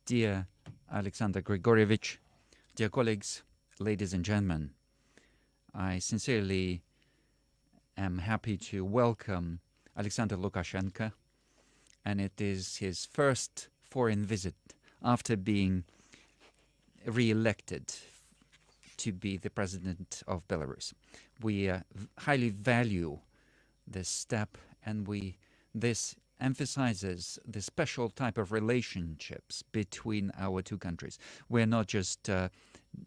Dear Alexander Grigorievich, dear colleagues, ladies and gentlemen, I sincerely am happy to welcome Alexander Lukashenko, and it is his first foreign visit after being re-elected to be the president of Belarus. We highly value this step, and this emphasizes the special type of relationships between our two countries. We're not just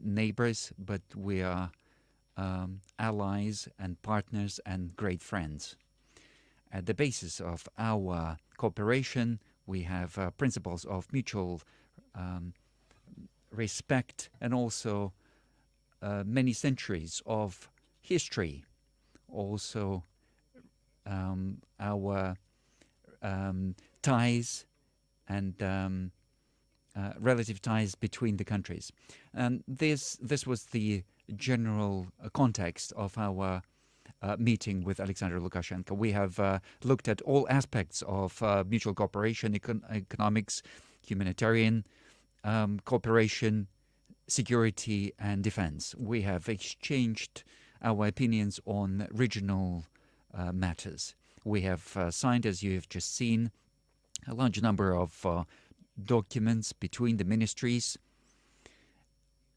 neighbors, but we are allies and partners and great friends. At the basis of our cooperation, we have principles of mutual respect and also many centuries of history. Also, our ties and relative ties between the countries. And this was the general context of our meeting with Alexander Lukashenko. We have looked at all aspects of mutual cooperation, economics, humanitarian cooperation, security and defense. We have exchanged our opinions on regional matters. We have signed, as you have just seen, a large number of documents between the ministries,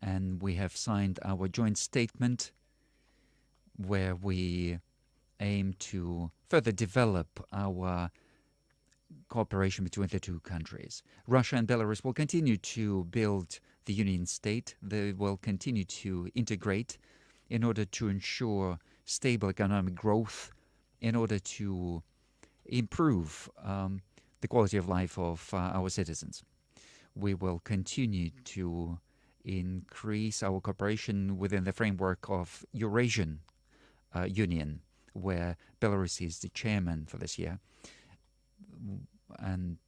and we have signed our joint statement where we aim to further develop our cooperation between the two countries. Russia and Belarus will continue to build the Union state. They will continue to integrate in order to ensure stable economic growth, in order to improve the quality of life of our citizens. We will continue to increase our cooperation within the framework of Eurasian Union, where Belarus is the chairman for this year. And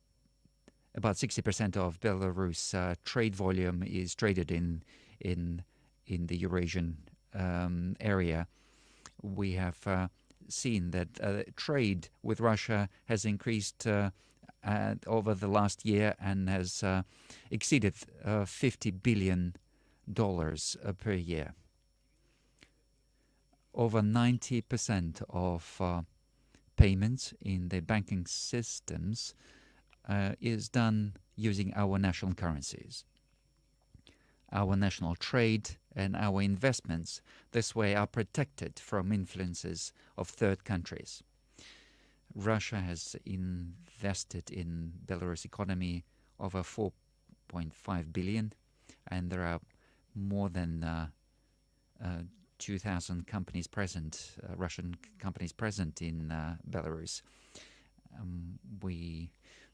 about 60% of Belarus trade volume is traded in the Eurasian area. We have seen that trade with Russia has increased over the last year and has exceeded $50 billion per year. Over 90% of payments in the banking systems is done using our national currencies. Our national trade and our investments this way are protected from influences of third countries. Russia has invested in Belarus economy over 4.5 billion, and there are more than 2,000 companies present, Russian companies present in Belarus.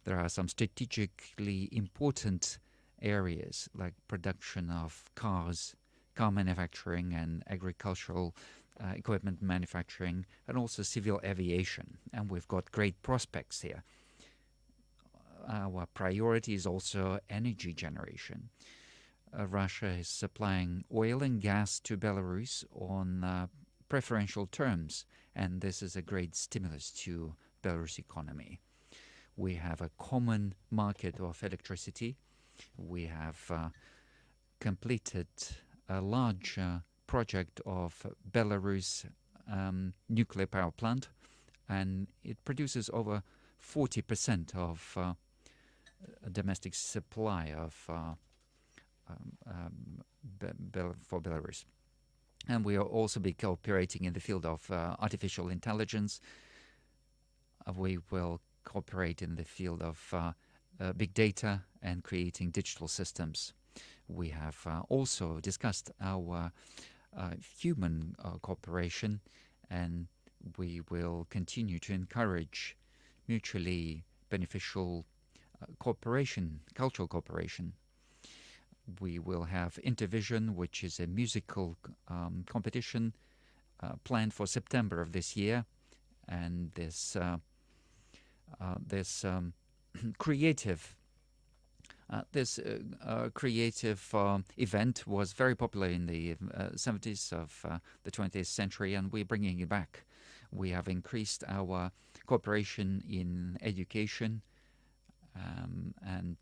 There are some strategically important areas like production of cars, car manufacturing and agricultural equipment manufacturing, and also civil aviation. And we've got great prospects here. Our priority is also energy generation. Russia is supplying oil and gas to Belarus on preferential terms, and this is a great stimulus to Belarus economy. We have a common market of electricity. We have completed a large project of Belarus nuclear power plant, and it produces over 40% of domestic supply of for Belarus. And we will also be cooperating in the field of artificial intelligence. We will cooperate in the field of big data and creating digital systems. We have also discussed our human cooperation, and we will continue to encourage mutually beneficial cooperation, cultural cooperation. We will have Intervision, which is a musical competition planned for September of this year, and this creative event was very popular in the 70s of the 20th century, and we're bringing it back. We have increased our cooperation in education, and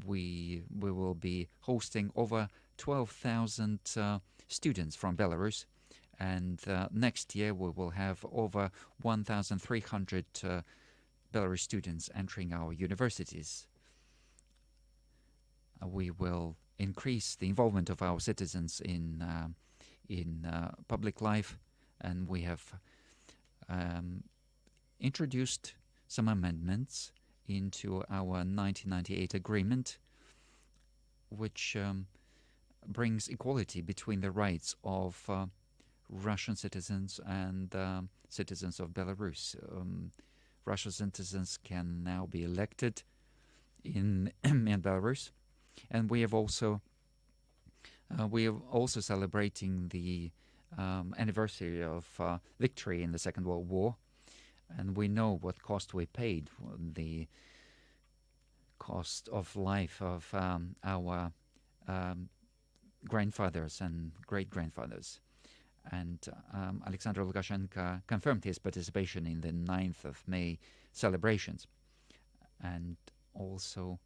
we will be hosting over 12,000 students from Belarus, and next year we will have over 1,300 Belarus students entering our universities. We will increase the involvement of our citizens in public life, and we have introduced some amendments into our 1998 agreement, which brings equality between the rights of Russian citizens and citizens of Belarus. Russian citizens can now be elected in Belarus, and we are also celebrating the anniversary of victory in the Second World War, and we know what cost we paid, the cost of life of our grandfathers and great-grandfathers. And Alexander Lukashenko confirmed his participation in the 9th of May celebrations. And also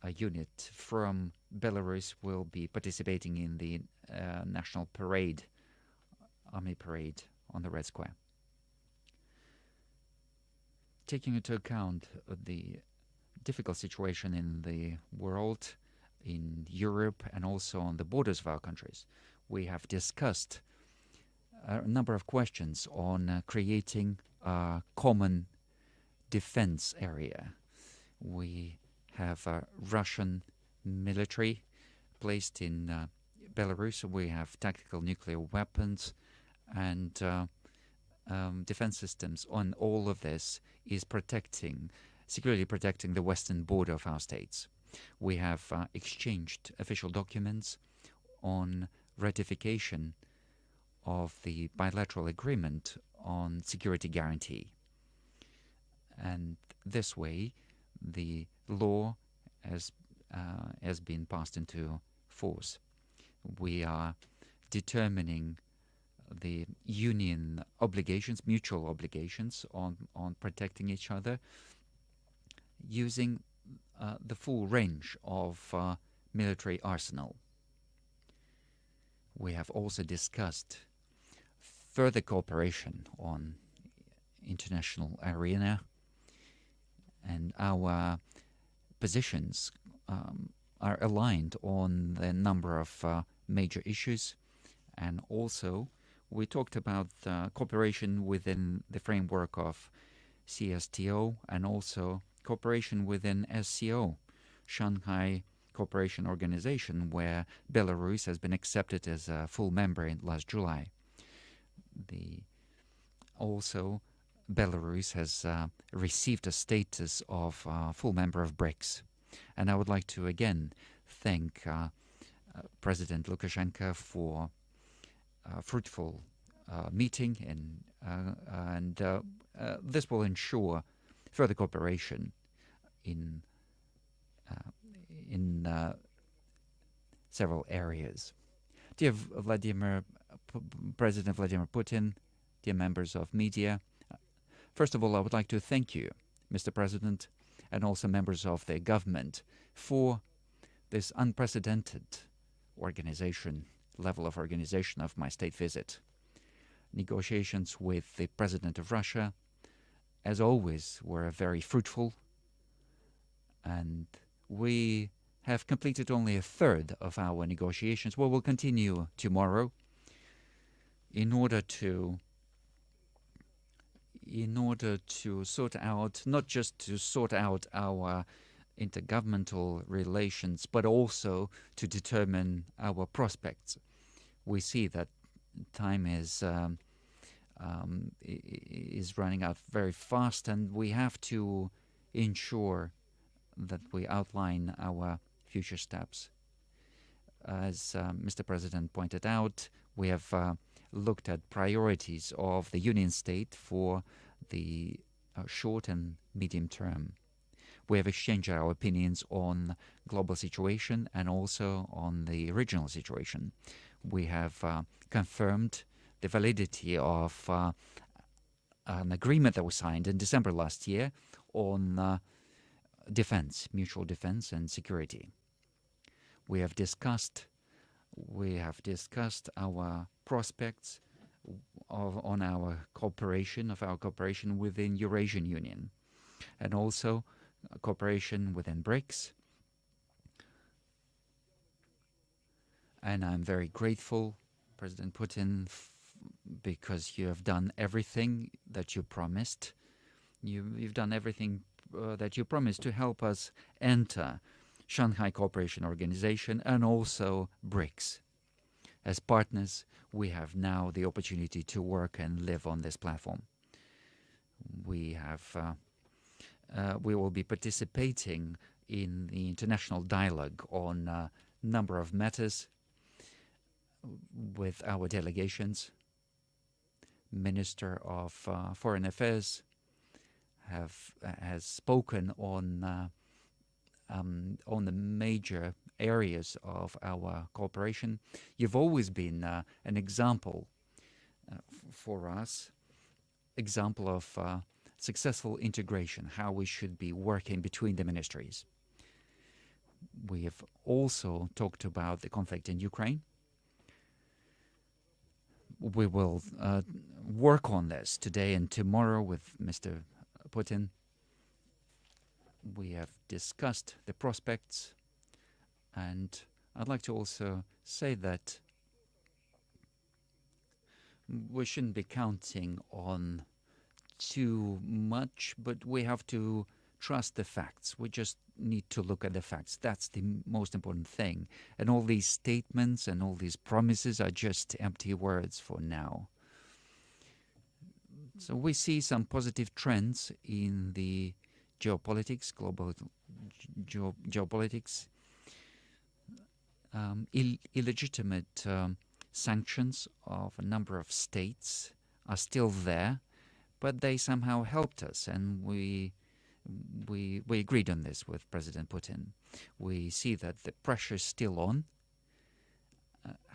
a unit from Belarus will be participating in the national parade, army parade on the Red Square. Taking into account the difficult situation in the world, in Europe, and also on the borders of our countries, we have discussed a number of questions on creating a common defense area. We have a Russian military placed in Belarus. We have tactical nuclear weapons and defense systems. On all of this is securely protecting the western border of our states. We have exchanged official documents on ratification of the bilateral agreement on security guarantee. And this way, the law has been passed into force. We are determining the union obligations, mutual obligations on protecting each other, using the full range of military arsenal. We have also discussed further cooperation on international arena, and our positions are aligned on the number of major issues. And also we talked about cooperation within the framework of CSTO and also cooperation within SCO, Shanghai Cooperation Organization, where Belarus has been accepted as a full member in last July. Also, Belarus has received a status of full member of BRICS. And I would like to again thank President Lukashenko for a fruitful meeting, and this will ensure further cooperation in several areas. Dear President Vladimir Putin, dear members of media, first of all, I would like to thank you, Mr. President, and also members of the government for this unprecedented level of organization of my state visit. Negotiations with the President of Russia, as always, were very fruitful, and we have completed only a third of our negotiations. We will continue tomorrow in order to sort out, not just to sort out our intergovernmental relations, but also to determine our prospects. We see that time is running out very fast, and we have to ensure that we outline our future steps. As Mr. President pointed out, we have looked at priorities of the Union State for the short and medium term. We have exchanged our opinions on global situation and also on the regional situation. We have confirmed the validity of an agreement that was signed in December last year on defense, mutual defense and security. We have discussed our prospects on our cooperation within Eurasian Union, and also cooperation within BRICS. And I'm very grateful, President Putin, because you have done everything that you promised. You've done everything that you promised to help us enter Shanghai Cooperation Organization and also BRICS. As partners, we have now the opportunity to work and live on this platform. We will be participating in the international dialogue on a number of matters with our delegations. Minister of Foreign Affairs has spoken on the major areas of our cooperation. You've always been an example for us, example of successful integration, how we should be working between the ministries. We have also talked about the conflict in Ukraine. We will work on this today and tomorrow with Mr. Putin. We have discussed the prospects, and I'd like to also say that we shouldn't be counting on too much, but we have to trust the facts. We just need to look at the facts. That's the most important thing. And all these statements and all these promises are just empty words for now. So we see some positive trends in the geopolitics, global geopolitics. Illegitimate sanctions of a number of states are still there, but they somehow helped us, and we agreed on this with President Putin. We see that the pressure is still on.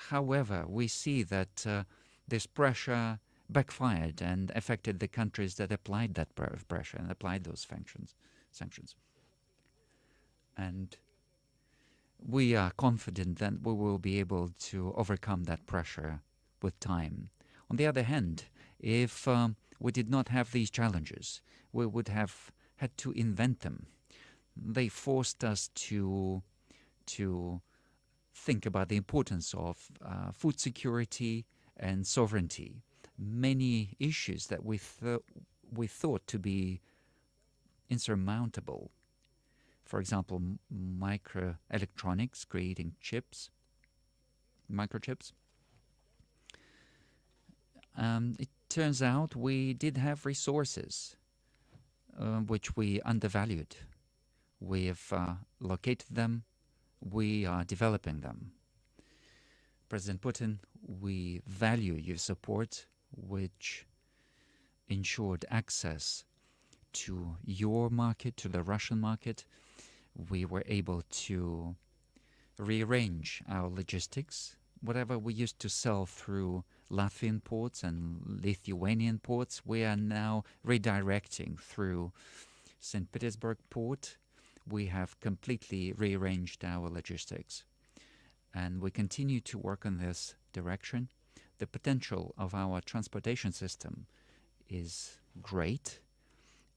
However, we see that this pressure backfired and affected the countries that applied that pressure and applied those sanctions. And we are confident that we will be able to overcome that pressure with time. On the other hand, if we did not have these challenges, we would have had to invent them. They forced us to think about the importance of food security and sovereignty. Many issues that we thought to be insurmountable. For example, microelectronics, creating microchips. It turns out we did have resources which we undervalued. We have located them. We are developing them. President Putin, we value your support, which ensured access to your market, to the Russian market. We were able to rearrange our logistics. Whatever we used to sell through Latvian ports and Lithuanian ports, we are now redirecting through St. Petersburg port. We have completely rearranged our logistics, and we continue to work in this direction. The potential of our transportation system is great,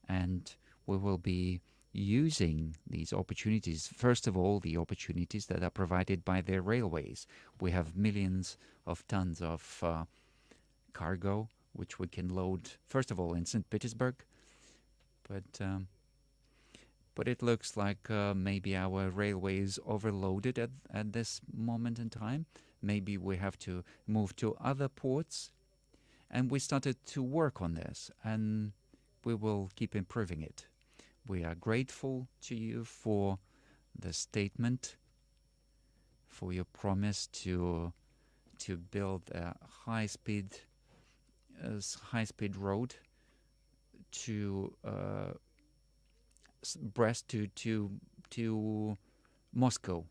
and we will be using these opportunities. First of all, the opportunities that are provided by the railways. We have millions of tons of cargo, which we can load, first of all, in St. Petersburg. But it looks like maybe our railway is overloaded at this moment in time. Maybe we have to move to other ports. And we started to work on this, and we will keep improving it. We are grateful to you for the statement, for your promise to build a high-speed road to Brest to Moscow.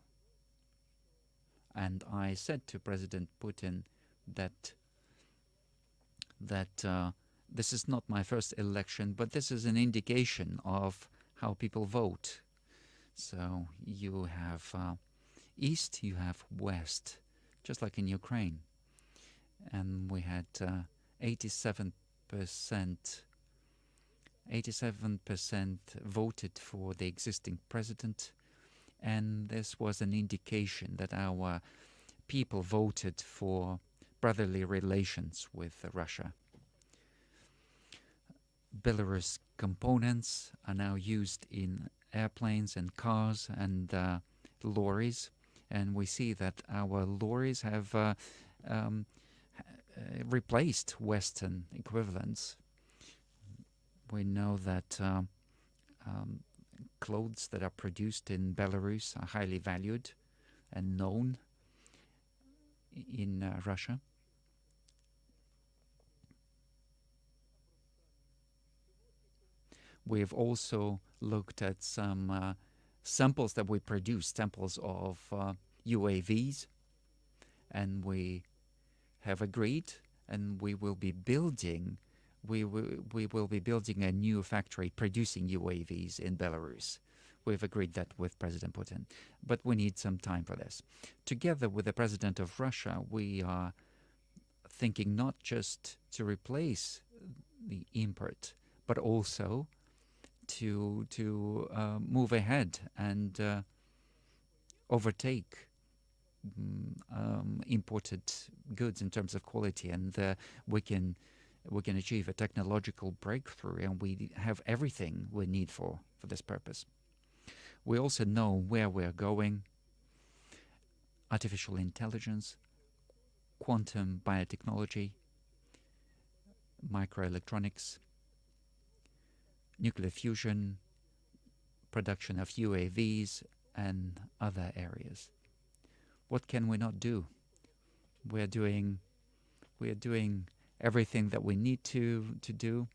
And I said to President Putin that this is not my first election, but this is an indication of how people vote So you have east, you have west, just like in Ukraine. And we had 87% 87% voted for the existing president, and this was an indication that our people voted for brotherly relations with Russia. Belarus components are now used in airplanes and cars and lorries, and we see that our lorries have um, replaced Western equivalents. We know that um, clothes that are produced in Belarus are highly valued and known in Russia. We've also looked at some samples that we produced, samples of UAVs, and we have agreed, and we will be building. We will be building a new factory producing UAVs in Belarus. We've agreed that with President Putin, but we need some time for this. Together with the President of Russia, we are thinking not just to replace the import, but also to move ahead and overtake imported goods in terms of quality, and we can achieve a technological breakthrough, and we have everything we need for this purpose. We also know where we're going: artificial intelligence, quantum biotechnology, microelectronics, nuclear fusion, production of UAVs, and other areas. What can we not do? We are doing everything that we need to do.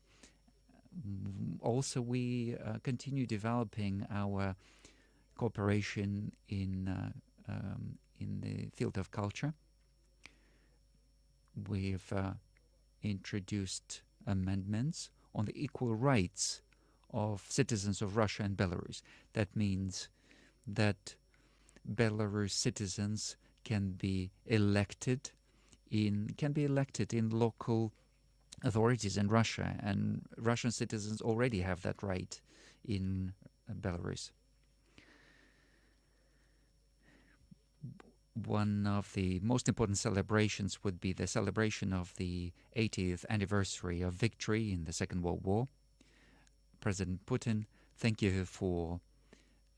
Also, we continue developing our cooperation in the field of culture. We've introduced amendments on the equal rights of citizens of Russia and Belarus. That means that Belarus citizens can be elected in local authorities in Russia, and Russian citizens already have that right in Belarus. One of the most important celebrations would be the celebration of the 80th anniversary of victory in the Second World War. President Putin, thank you for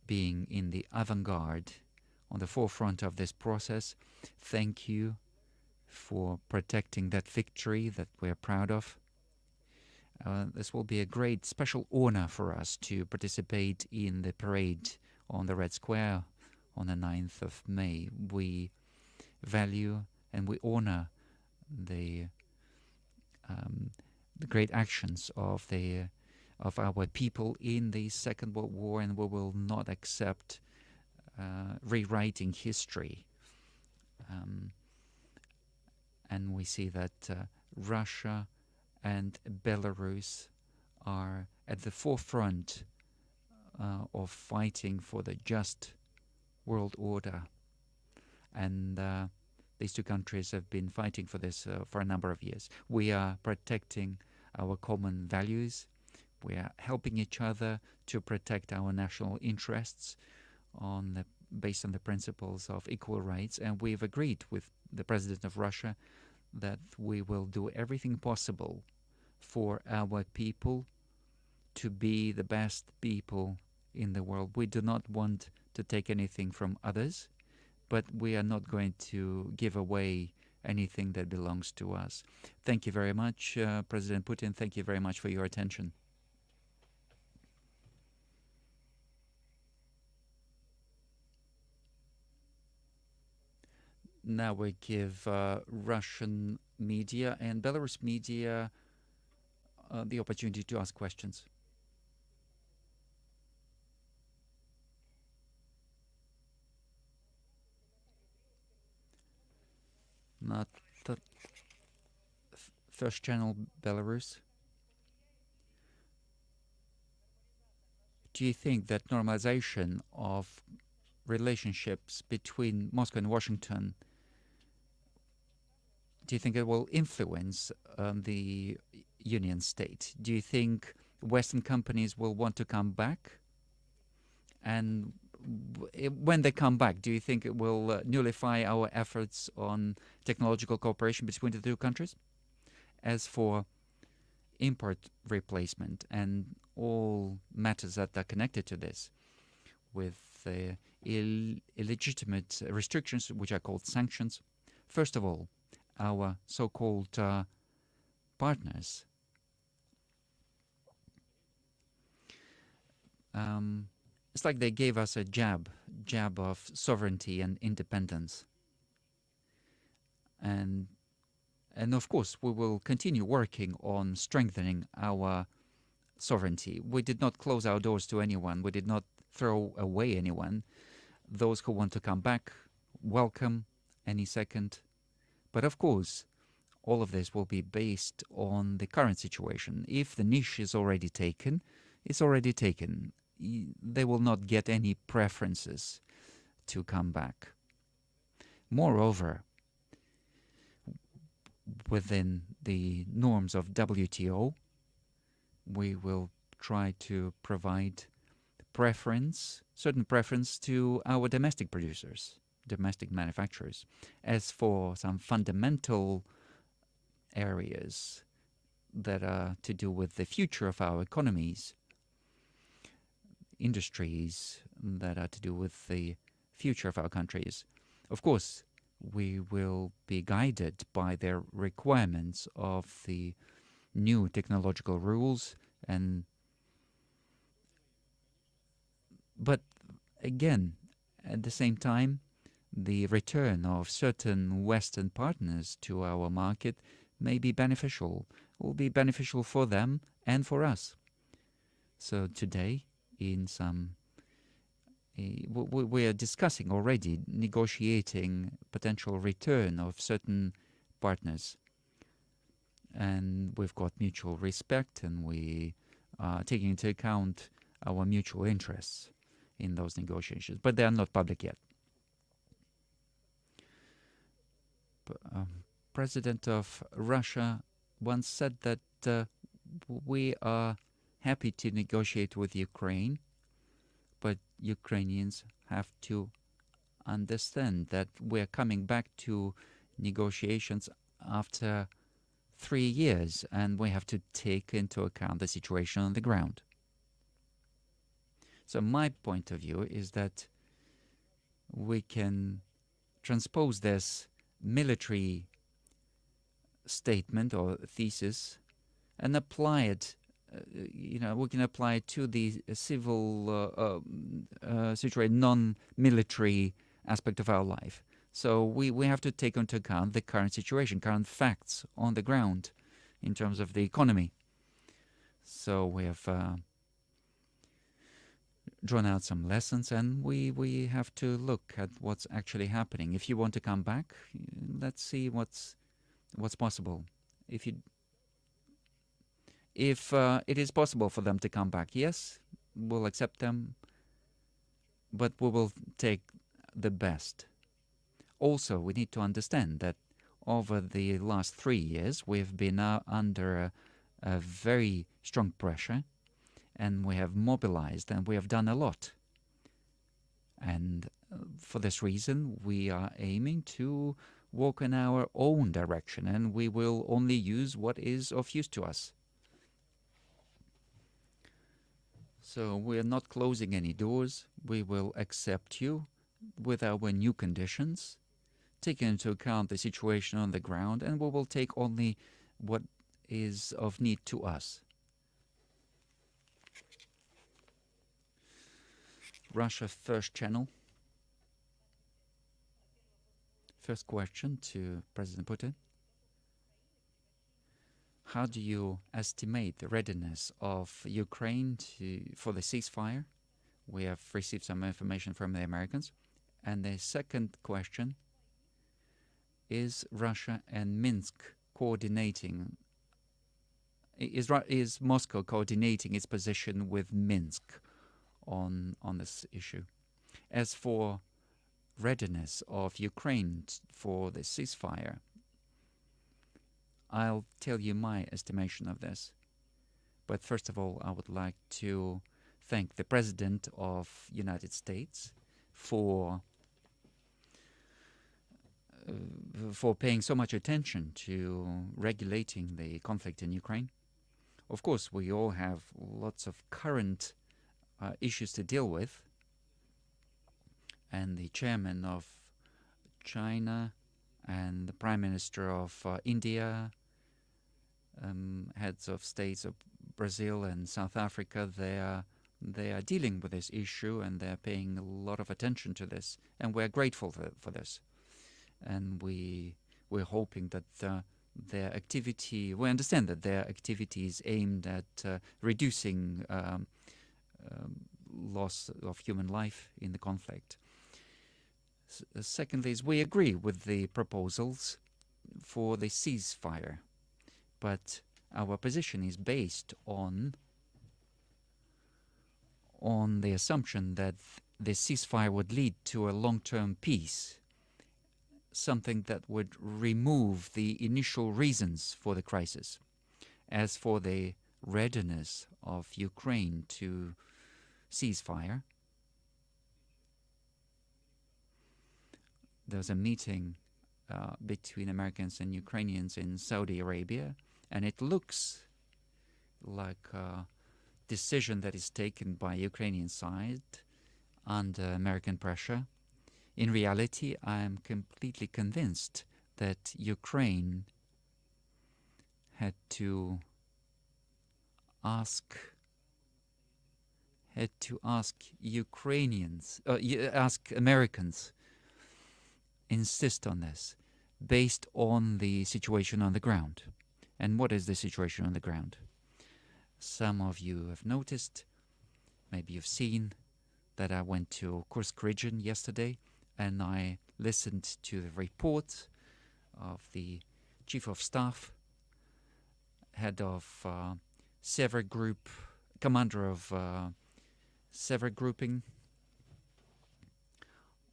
being in the avant-garde, on the forefront of this process. Thank you for protecting that victory that we're proud of. This will be a great special honor for us to participate in the parade on the Red Square on the 9th of May. We value and we honor the great actions of our people in the Second World War, and we will not accept rewriting history. And we see that Russia and Belarus are at the forefront of fighting for the just world order. And these two countries have been fighting for this for a number of years. We are protecting our common values. We are helping each other to protect our national interests based on the principles of equal rights. And we've agreed with the President of Russia that we will do everything possible for our people to be the best people in the world. We do not want to take anything from others, but we are not going to give away anything that belongs to us. Thank you very much, President Putin. Thank you very much for your attention. Now we give Russian media and Belarus media the opportunity to ask questions. Not the first channel, Belarus. do you think that normalization of relationships between Moscow and Washington, do you think it will influence the Union state? Do you think Western companies will want to come back? And when they come back, do you think it will nullify our efforts on technological cooperation between the two countries? As for import replacement and all matters that are connected to this, with illegitimate restrictions, which are called sanctions, first of all, our so-called partners it's like they gave us a jab of sovereignty and independence. And of course, we will continue working on strengthening our sovereignty. We did not close our doors to anyone. We did not throw away anyone. Those who want to come back, welcome any second. But of course, all of this will be based on the current situation. If the niche is already taken, it's already taken. They will not get any preferences to come back. Moreover, within the norms of WTO, we will try to provide certain preference to our domestic producers, domestic manufacturers. As for some fundamental areas that are to do with the future of our economies, industries that are to do with the future of our countries, of course, we will be guided by the requirements of the new technological rules. But again, at the same time, the return of certain Western partners to our market may be beneficial, will be beneficial for them and for us. So today, we are discussing already, negotiating potential return of certain partners. And we've got mutual respect, and we are taking into account our mutual interests in those negotiations. But they are not public yet. President of Russia once said that we are happy to negotiate with Ukraine, but Ukrainians have to understand that we're coming back to negotiations after 3 years, and we have to take into account the situation on the ground. So my point of view is that we can transpose this military statement or thesis and apply it. We can apply it to the civil situation, non-military aspect of our life. So we have to take into account the current situation, current facts on the ground in terms of the economy. So we have drawn out some lessons, and we have to look at what's actually happening. If you want to come back, let's see what's possible. If it is possible for them to come back, yes, we'll accept them, but we will take the best. Also, we need to understand that over the last 3 years, we've been under a very strong pressure, and we have mobilized, and we have done a lot. And for this reason, we are aiming to walk in our own direction, and we will only use what is of use to us. So we are not closing any doors. We will accept you with our new conditions, taking into account the situation on the ground, and we will take only what is of need to us. Russia First Channel. First question to President Putin. How do you estimate the readiness of Ukraine for the ceasefire? We have received some information from the Americans. And the second question, is Russia and Minsk coordinating? Is Moscow coordinating its position with Minsk on this issue. As for readiness of Ukraine for the ceasefire, I'll tell you my estimation of this. But first of all, I would like to thank the President of United States for paying so much attention to regulating the conflict in Ukraine. Of course, we all have lots of current issues to deal with, and the chairman of China and the Prime Minister of India, heads of states of Brazil and South Africa, they are dealing with this issue, and they're paying a lot of attention to this, and we're grateful for this. And we're hoping that their activity, we understand that their activity is aimed at reducing loss of human life in the conflict. Secondly, we agree with the proposals for the ceasefire, but our position is based on the assumption that the ceasefire would lead to a long-term peace, something that would remove the initial reasons for the crisis. As for the readiness of Ukraine to ceasefire, there was a meeting between Americans and Ukrainians in Saudi Arabia, and it looks like a decision that is taken by Ukrainian side under American pressure. In reality, I am completely convinced that Ukraine had to ask Americans insist on this based on the situation on the ground. And what is the situation on the ground? Some of you have noticed, maybe you've seen, that I went to Kursk region yesterday, and I listened to the report of the Chief of Staff, head of Sever Group, commander of Sever Grouping,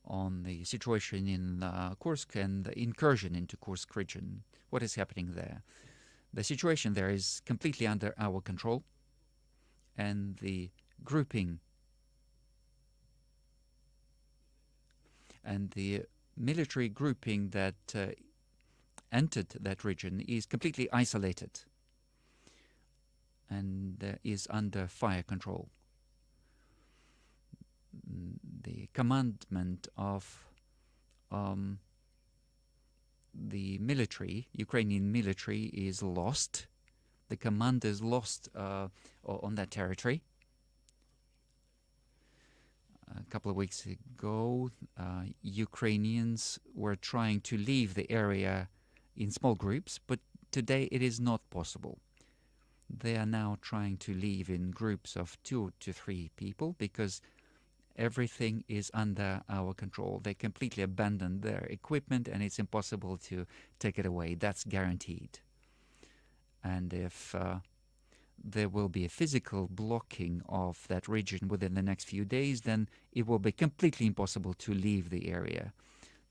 on the situation in Kursk and the incursion into Kursk region. What is happening there? The situation there is completely under our control, and the grouping and the military grouping that entered that region is completely isolated and is under fire control. The commandment of the military, Ukrainian military, is lost. The command is lost on that territory. A couple of weeks ago, Ukrainians were trying to leave the area in small groups, but today it is not possible. They are now trying to leave in groups of 2 to 3 people because everything is under our control. They completely abandoned their equipment, and it's impossible to take it away. That's guaranteed. And if there will be a physical blocking of that region within the next few days, then it will be completely impossible to leave the area.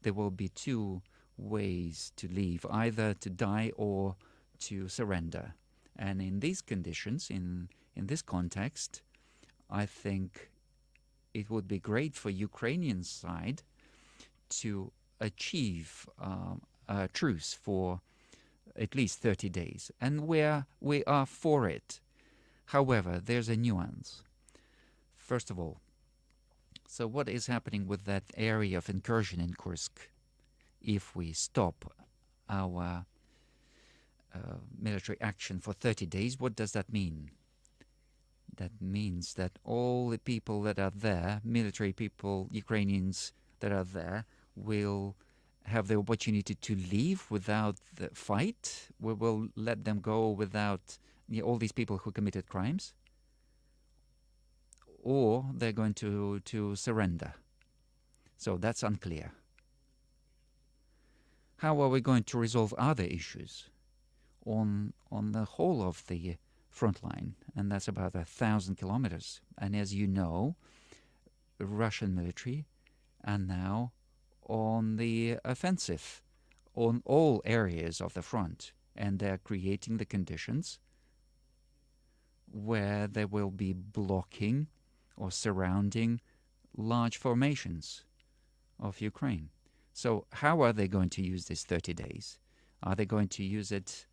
There will be 2 ways to leave, either to die or to surrender. And in these conditions, in this context, I think it would be great for Ukrainian side to achieve a truce for at least 30 days. And we are for it. However, there's a nuance. First of all, so what is happening with that area of incursion in Kursk if we stop our military action for 30 days? What does that mean? That means that all the people that are there, military people, Ukrainians that are there, will have the opportunity to leave without the fight. We will let them go without all these people who committed crimes, or they're going to surrender. So that's unclear. How are we going to resolve other issues on the whole of the front line? And that's about 1,000 kilometers. And as you know, Russian military are now on the offensive on all areas of the front, and they're creating the conditions where they will be blocking or surrounding large formations of Ukraine. So how are they going to use these 30 days? Are they going to use it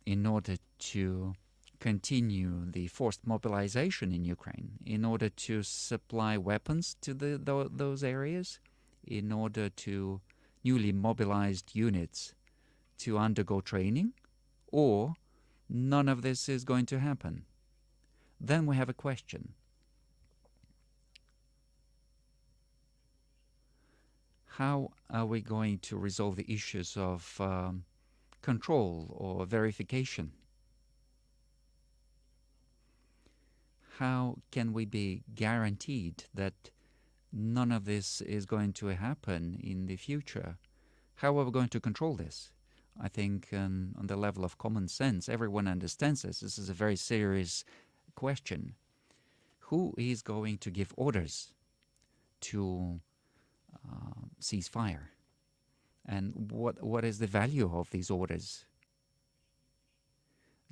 in order to continue the forced mobilization in Ukraine, in order to supply weapons to those areas, in order to newly mobilized units to undergo training, or none of this is going to happen? Then we have a question. How are we going to resolve the issues of control or verification? How can we be guaranteed that none of this is going to happen in the future? How are we going to control this? I think on the level of common sense, everyone understands this. This is a very serious question. Who is going to give orders to cease fire? And what is the value of these orders?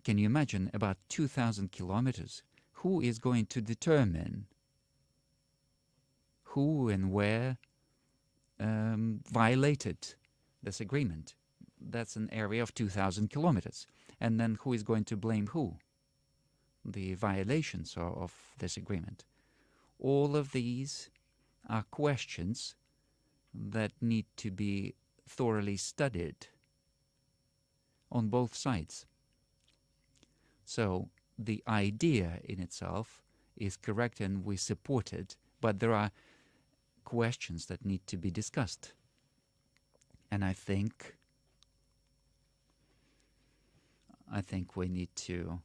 Can you imagine about 2,000 kilometers? Who is going to determine who and where violated this agreement? That's an area of 2,000 kilometers. And then who is going to blame who? The violations of this agreement. All of these are questions that need to be thoroughly studied on both sides. So the idea in itself is correct and we support it, but there are questions that need to be discussed. And I think we need to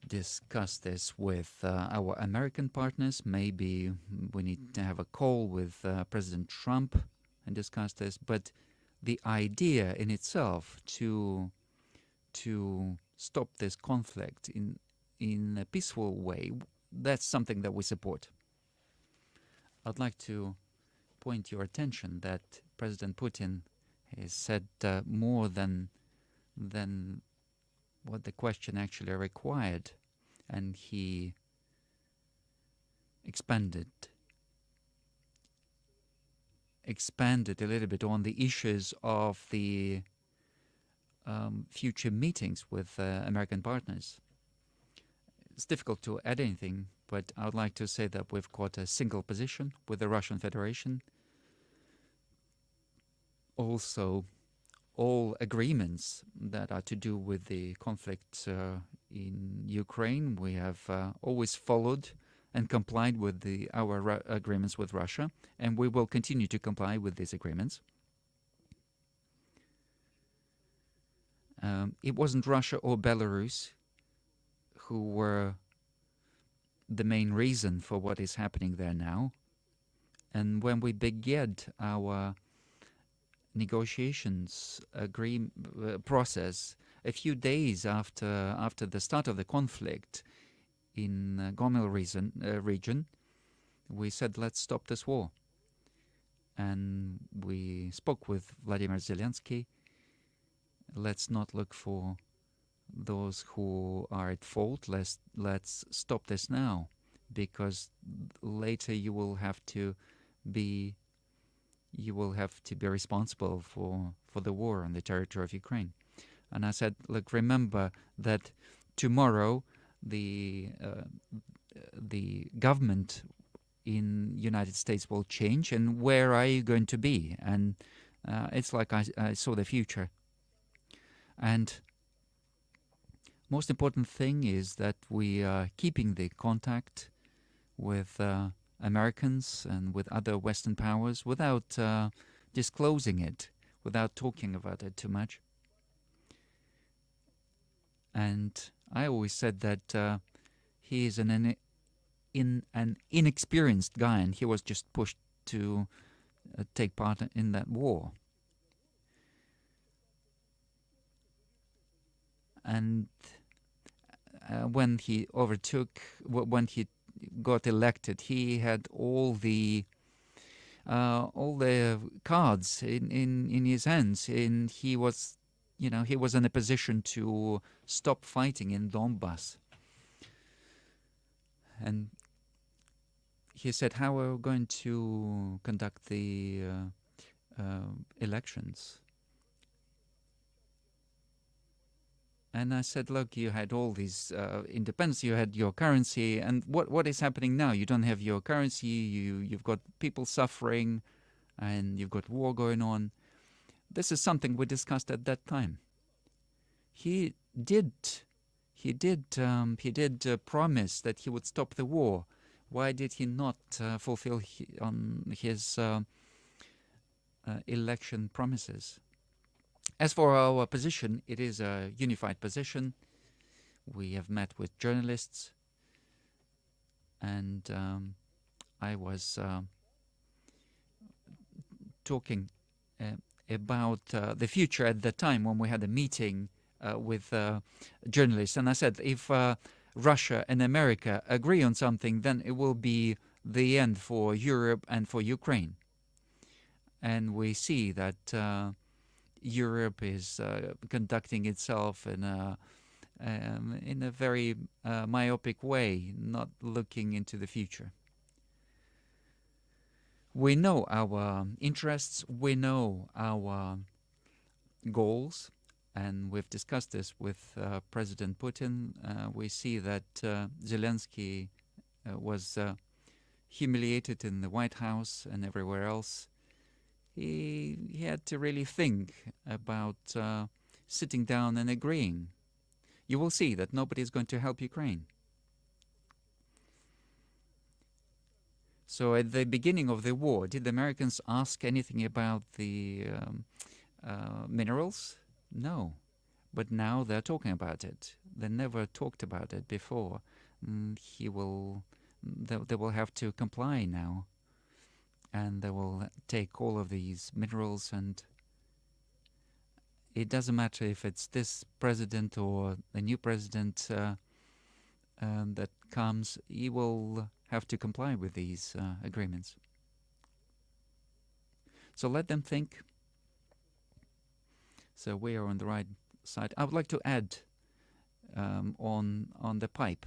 discuss this with our American partners. Maybe we need to have a call with President Trump and discuss this. But the idea in itself to stop this conflict in a peaceful way, that's something that we support. I'd like to point your attention that President Putin has said more than what the question actually required, and he expanded a little bit on the issues of the future meetings with American partners. It's difficult to add anything, but I would like to say that we've got a single position with the Russian Federation. Also, all agreements that are to do with the conflict in Ukraine, we have always followed and complied with our agreements with Russia, and we will continue to comply with these agreements. It wasn't Russia or Belarus who were the main reason for what is happening there now. And when we began our negotiations process, a few days after the start of the conflict in Gomel region, we said, let's stop this war. And we spoke with Vladimir Zelensky. Let's not look for those who are at fault. Let's stop this now, because later you will have to be responsible for the war on the territory of Ukraine. And I said, look, remember that tomorrow the government in United States will change, and where are you going to be? And it's like I saw the future. And most important thing is that we are keeping the contact with Americans and with other Western powers without disclosing it, without talking about it too much. And I always said that he is an inexperienced guy, and he was just pushed to take part in that war. And when he overtook, when he got elected, he had all the cards in his hands, and he was, he was in a position to stop fighting in Donbass. And he said, "How are we going to conduct the elections?" And I said, "Look, you had all these independence, you had your currency, and what is happening now? You don't have your currency, you've got people suffering, and you've got war going on." This is something we discussed at that time. He did promise that he would stop the war. Why did he not fulfill his election promises? As for our position, it is a unified position. We have met with journalists, and I was talking about the future at the time when we had a meeting with journalists. And I said, if Russia and America agree on something, then it will be the end for Europe and for Ukraine. And we see that Europe is conducting itself in a very myopic way, not looking into the future. We know our interests, we know our goals, and we've discussed this with President Putin. We see that Zelensky was humiliated in the White House and everywhere else. He had to really think about sitting down and agreeing. You will see that nobody is going to help Ukraine. So at the beginning of the war, did the Americans ask anything about the minerals? No. But now they're talking about it. They never talked about it before. They will have to comply now. And they will take all of these minerals, and it doesn't matter if it's this president or the new president that comes, he will have to comply with these agreements. So let them think. So we are on the right side. I would like to add on the pipe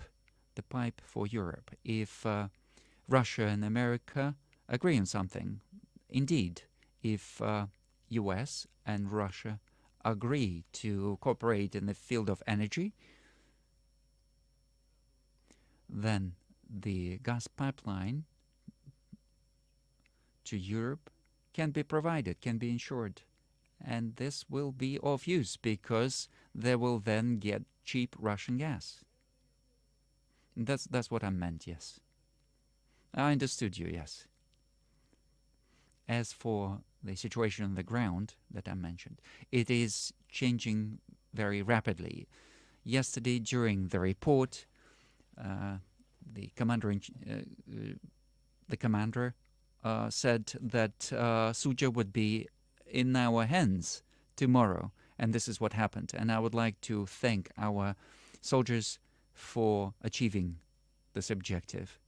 for Europe. If Russia and America agree on something, indeed, if US and Russia agree to cooperate in the field of energy, then the gas pipeline to Europe can be provided, can be ensured. And this will be of use because they will then get cheap Russian gas. That's what I meant, yes. I understood you, yes. As for the situation on the ground that I mentioned, it is changing very rapidly. Yesterday, during the report, the commander said that Suja would be in our hands tomorrow, and this is what happened. And I would like to thank our soldiers for achieving this objective.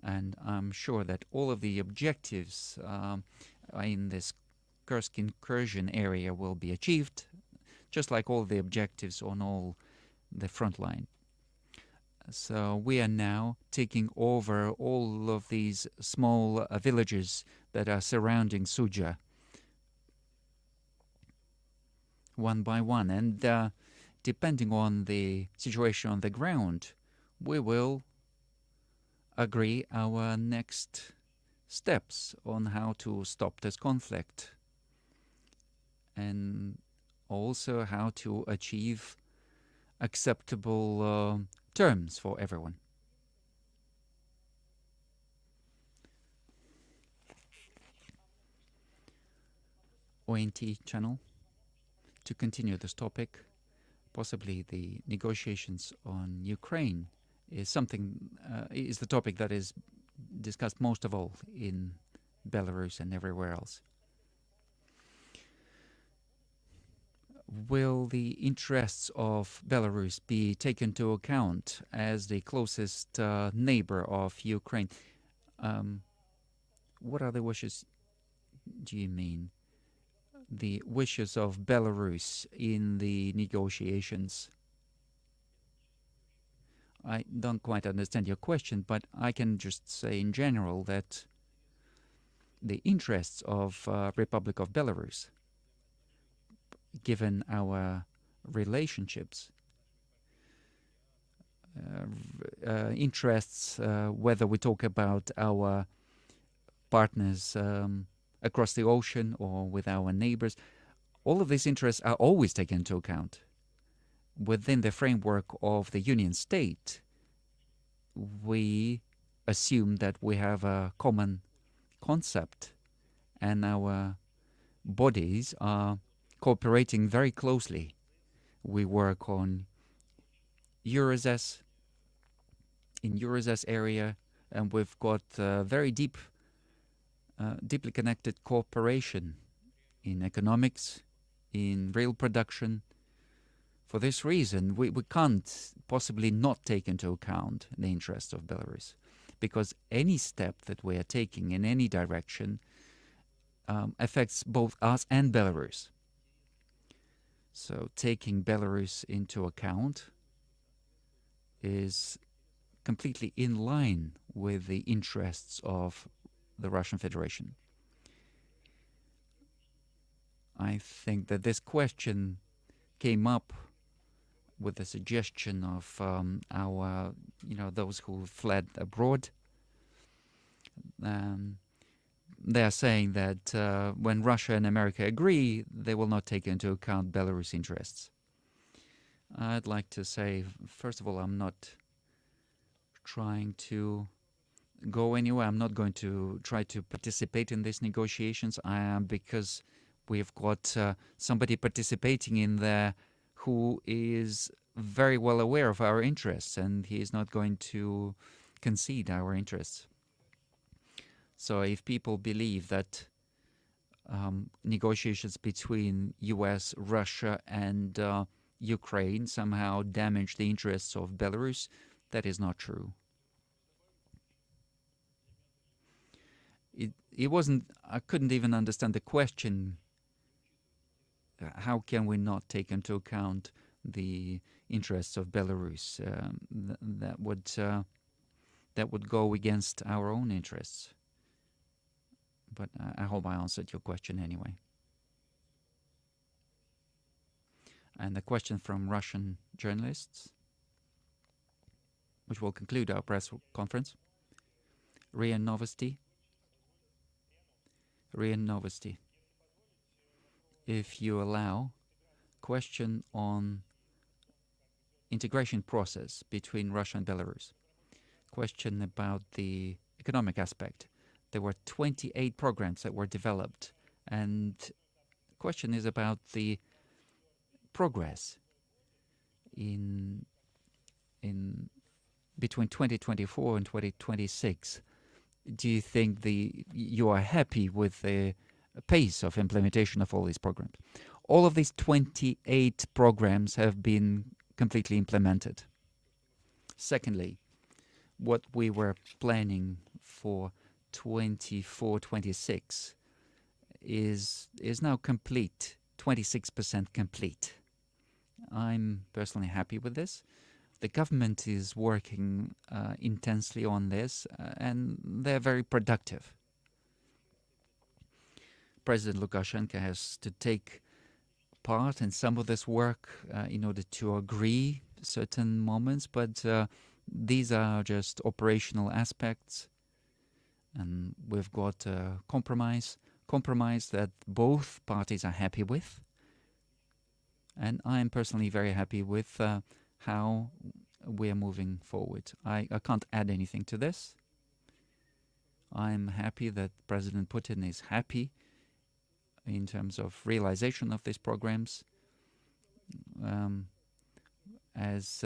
And I'm sure that all of the objectives in this Kursk incursion area will be achieved, just like all the objectives on all the front line. So we are now taking over all of these small villages that are surrounding Suja, one by one. And depending on the situation on the ground, we will agree our next steps on how to stop this conflict, and also how to achieve acceptable terms for everyone. ONT channel, to continue this topic, possibly the negotiations on Ukraine is the topic that is discussed most of all in Belarus and everywhere else. will the interests of Belarus be taken into account as the closest neighbor of Ukraine? Um, what other wishes do you mean? The wishes of Belarus in the negotiations? I don't quite understand your question, but I can just say in general that the interests of Republic of Belarus, given our relationships, interests, whether we talk about our partners across the ocean or with our neighbors, all of these interests are always taken into account. Within the framework of the Union State, we assume that we have a common concept and our bodies are cooperating very closely. We work on Eurozes, in Eurozes area, and we've got very deeply connected cooperation in economics, in rail production. For this reason, we can't possibly not take into account the interests of Belarus, because any step that we are taking in any direction affects both us and Belarus. So taking Belarus into account is completely in line with the interests of the Russian Federation. I think that this question came up with the suggestion of those who fled abroad. They are saying that when Russia and America agree, they will not take into account Belarus interests. I'd like to say, first of all, I'm not trying to go anywhere. I'm not going to try to participate in these negotiations because we've got somebody participating in there who is very well aware of our interests, and he is not going to concede our interests. So if people believe that negotiations between US, Russia, and Ukraine somehow damage the interests of Belarus, that is not true. It wasn't, I couldn't even understand the question. How can we not take into account the interests of Belarus? That would go against our own interests. But I hope I answered your question anyway. And a question from Russian journalists, which will conclude our press conference. RIA Novosti. If you allow, question on integration process between Russia and Belarus. Question about the economic aspect. There were 28 programs that were developed, and question is about the progress in between 2024 and 2026. Do you think you are happy with the pace of implementation of all these programs? All of these 28 programs have been completely implemented. Secondly, what we were planning for 24-26 is now complete, 26% complete. I'm personally happy with this. The government is working intensely on this, and they're very productive. President Lukashenko has to take part in some of this work in order to agree certain moments, but these are just operational aspects, and we've got a compromise that both parties are happy with, and I'm personally very happy with how we are moving forward. I can't add anything to this. I'm happy that President Putin is happy in terms of realization of these programs. As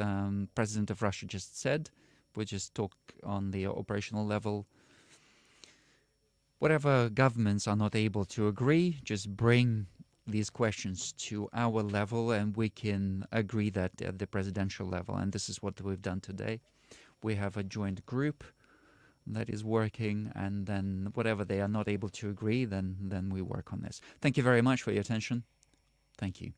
President of Russia just said, we just talk on the operational level. Whatever governments are not able to agree, just bring these questions to our level, and we can agree that at the presidential level. And this is what we've done today. We have a joint group that is working, and then whatever they are not able to agree, then we work on this. Thank you very much for your attention. Thank you.